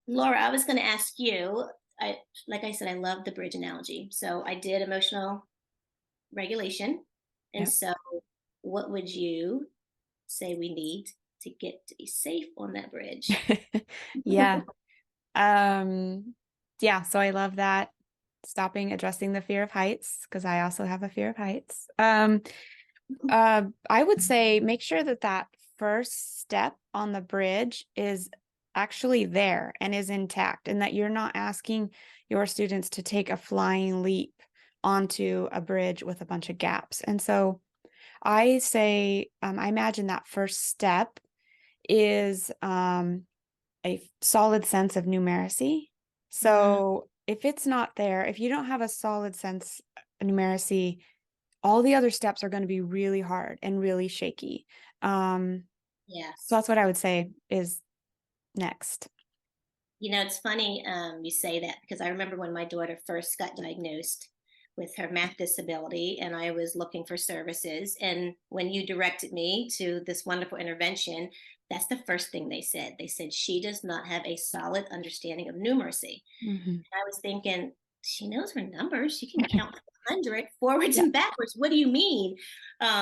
Laura, I was going to ask you, like I said, I love the bridge analogy. So I did emotional regulation. And Yep. so what would you say we need to get to be safe on that bridge? Yeah. Um, yeah, so I love that. Stopping addressing the fear of heights, because I also have a fear of heights. I would say make sure that that first step on the bridge is actually there and is intact, and that you're not asking your students to take a flying leap onto a bridge with a bunch of gaps. And so I say, I imagine that first step is a solid sense of numeracy. Mm, So if it's not there, if you don't have a solid sense of numeracy, all the other steps are going to be really hard and really shaky. So yes. that's what I would say is next. It's funny you say that because I remember when my daughter first got diagnosed with her math disability and I was looking for services. And when you directed me to this wonderful intervention, that's the first thing they said. They said she does not have a solid understanding of numeracy. Mhm. I was thinking, she knows her numbers. She can count 100 forwards Yeah. and backwards. What do you mean?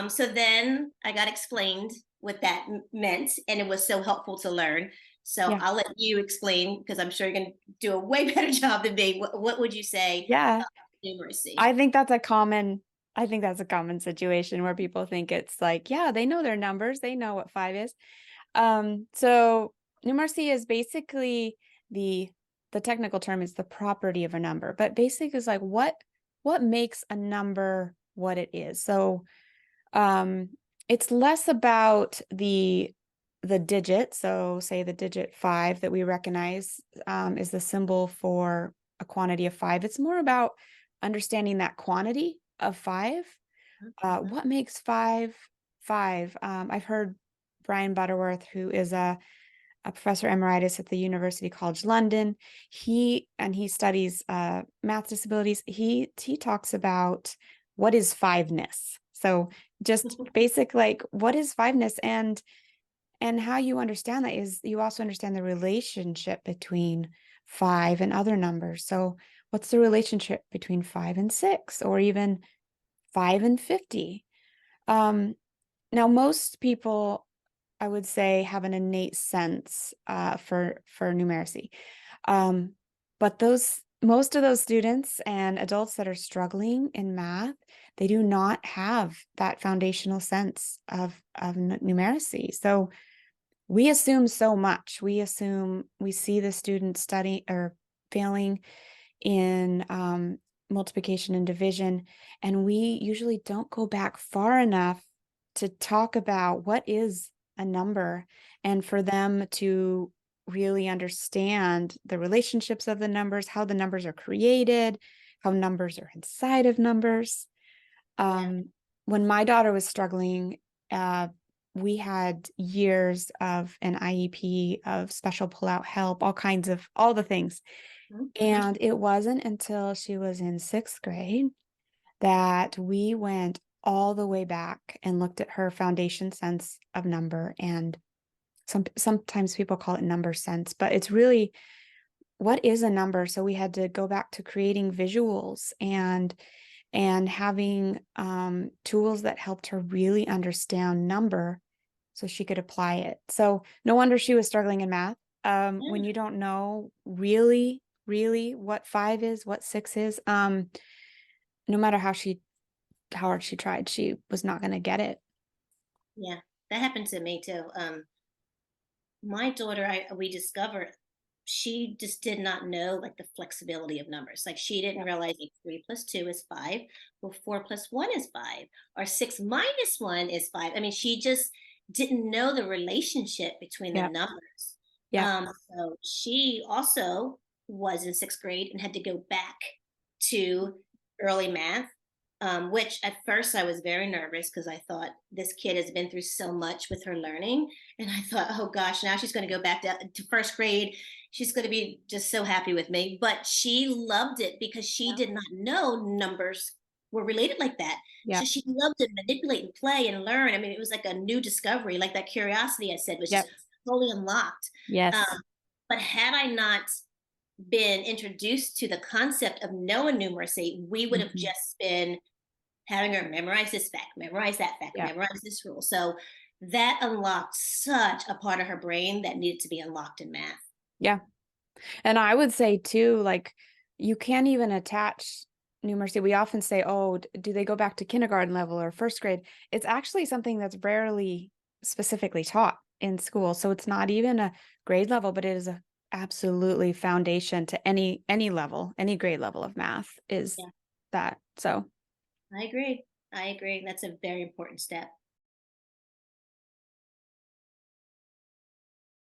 So then I got explained what that meant, and it was so helpful to learn. So Yeah. I'll let you explain because I'm sure you're going to do a way better job than me. What would you say Yeah. numeracy? I think that's a common, I think that's a common situation where people think it's like, yeah, they know their numbers, they know what five is. So numeracy is basically the the technical term is the property of a number, but basically is like what makes a number what it is. So um it's less about the digit. So say the digit five that we recognize is the symbol for a quantity of five. It's more about understanding that quantity of five. Mhm. What makes five five? I've heard Brian Butterworth, who is a professor emeritus at the University College London. He studies math disabilities. He talks about what is fiveness. So just basic like what is fiveness, and how you understand that is you also understand the relationship between five and other numbers. So what's the relationship between five and six, or even five and 50? Um, Now most people, I would say, have an innate sense for numeracy. Um, but those most of those students and adults that are struggling in math, they do not have that foundational sense of numeracy. So we assume so much. We assume we see the student study or failing in multiplication and division, and we usually don't go back far enough to talk about what is a number and for them to really understand the relationships of the numbers, how the numbers are created, how numbers are inside of numbers. Yeah. Um, when my daughter was struggling, uh, we had years of an IEP, of special pull-out help, all kinds of all the things. Mhm. And it wasn't until she was in sixth grade that we went all the way back and looked at her foundation sense of number. And sometimes people call it number sense, but it's really what is a number? So we had to go back to creating visuals and having tools that helped her really understand number so she could apply it. So no wonder she was struggling in math. When Yeah. you don't know really what five is, what six is, no matter how hard she tried, she was not going to get it. Yeah. That happened to me too. My daughter, we discovered she just did not know like the flexibility of numbers. Like she didn't Yep. realize like 3 plus 2 is 5, or 4 plus 1 is 5, or 6 minus 1 is 5. I mean, she just didn't know the relationship between the Yep. numbers. Yep. So she also was in sixth grade and had to go back to early math, which at first I was very nervous because I thought this kid has been through so much with her learning. And I thought, oh gosh, now she's going to go back to first grade. She's going to be just so happy with me. But she loved it because she Yep. did not know numbers were related like that. So Yep. she loved to manipulate and play and learn. I mean, it was like a new discovery, like that curiosity I said was just Yep. totally unlocked. Um, Yes. But had I not been introduced to the concept of knowing numeracy, we would have Mhm. just been having her memorize this fact, memorize that fact, Yeah. memorize this rule. So that unlocked such a part of her brain that needed to be unlocked in math. Yeah. And I would say too, like, you can't even attach numeracy. We often say, oh, do they go back to kindergarten level or first grade? It's actually something that's rarely specifically taught in school. So it's not even a grade level, but it is a absolutely foundation to any level, any grade level of math is Yeah, that. So I agree. I agree. That's a very important step.